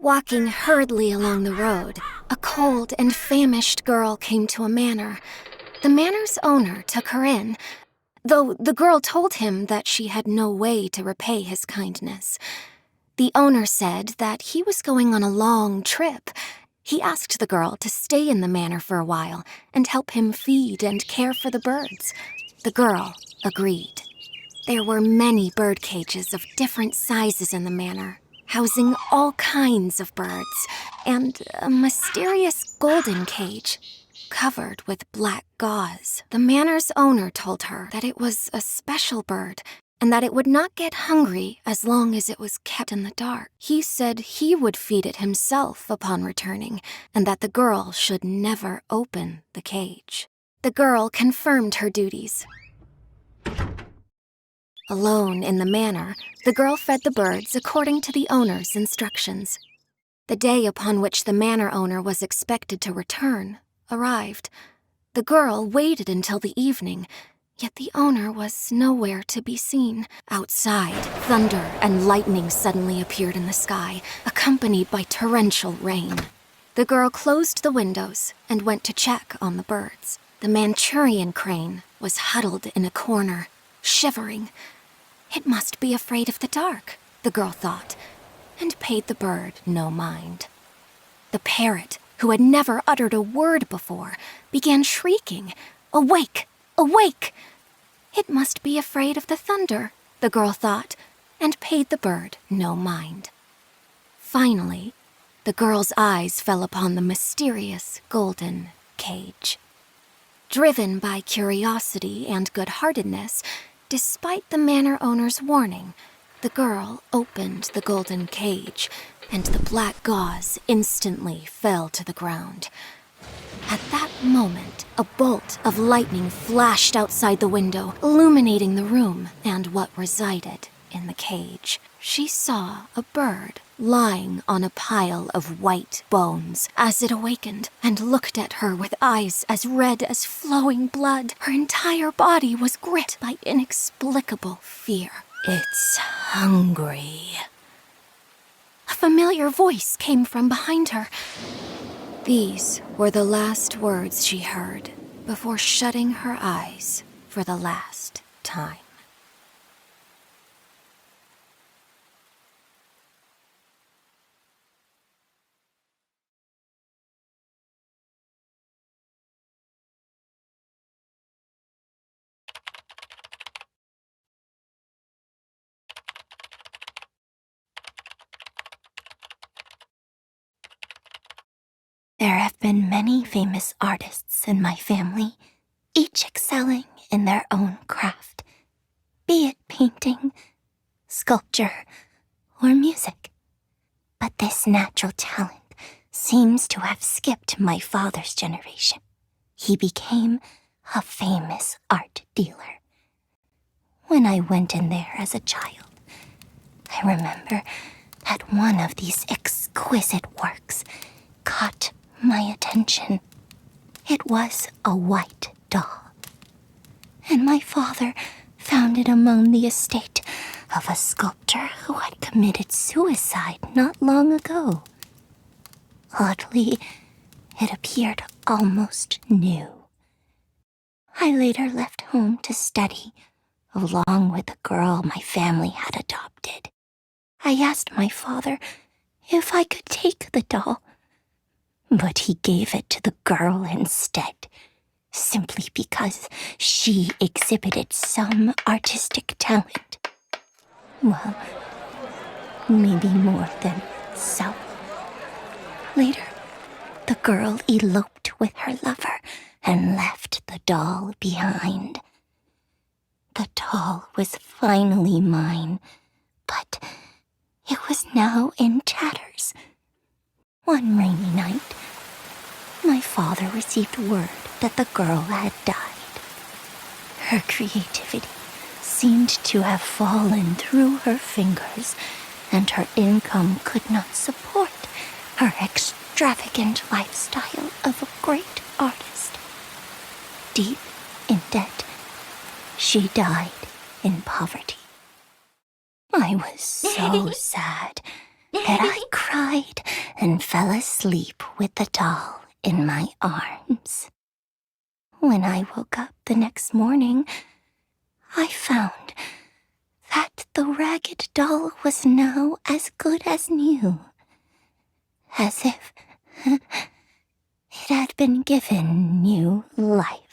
Walking hurriedly along the road, a cold and famished girl came to a manor. The manor's owner took her in, though the girl told him that she had no way to repay his kindness. The owner said that he was going on a long trip. He asked the girl to stay in the manor for a while and help him feed and care for the birds. The girl agreed. There were many bird cages of different sizes in the manor, housing all kinds of birds, and a mysterious golden cage covered with black gauze. The manor's owner told her that it was a special bird and that it would not get hungry as long as it was kept in the dark. He said he would feed it himself upon returning, and that the girl should never open the cage. The girl confirmed her duties. Alone in the manor, the girl fed the birds according to the owner's instructions. The day upon which the manor owner was expected to return arrived. The girl waited until the evening, yet the owner was nowhere to be seen. Outside, thunder and lightning suddenly appeared in the sky, accompanied by torrential rain. The girl closed the windows and went to check on the birds. The Manchurian crane was huddled in a corner, shivering. It must be afraid of the dark, the girl thought, and paid the bird no mind. The parrot, who had never uttered a word before, began shrieking, "Awake! Awake!" It must be afraid of the thunder, the girl thought, and paid the bird no mind. Finally, the girl's eyes fell upon the mysterious golden cage. Driven by curiosity and good-heartedness, despite the manor owner's warning, the girl opened the golden cage, and the black gauze instantly fell to the ground. At that moment, a bolt of lightning flashed outside the window, illuminating the room and what resided in the cage. She saw a bird lying on a pile of white bones. As it awakened and looked at her with eyes as red as flowing blood, her entire body was gripped by inexplicable fear. "It's hungry." A familiar voice came from behind her. These were the last words she heard before shutting her eyes for the last time. There have been many famous artists in my family, each excelling in their own craft, be it painting, sculpture, or music. But this natural talent seems to have skipped my father's generation. He became a famous art dealer. When I went in there as a child, I remember that one of these exquisite works caught my attention. It was a white doll, and my father found it among the estate of a sculptor who had committed suicide not long ago. Oddly, it appeared almost new. I later left home to study, along with the girl my family had adopted. I asked my father if I could take the doll, but he gave it to the girl instead, simply because she exhibited some artistic talent. Well, maybe more than some. Later, the girl eloped with her lover and left the doll behind. The doll was finally mine, but it was now in tatters. One rainy night, my father received word that the girl had died. Her creativity seemed to have fallen through her fingers, and her income could not support her extravagant lifestyle of a great artist. Deep in debt, she died in poverty. I was so sad that I cried and fell asleep with the doll in my arms. When I woke up the next morning, I found that the ragged doll was now as good as new, as if it had been given new life.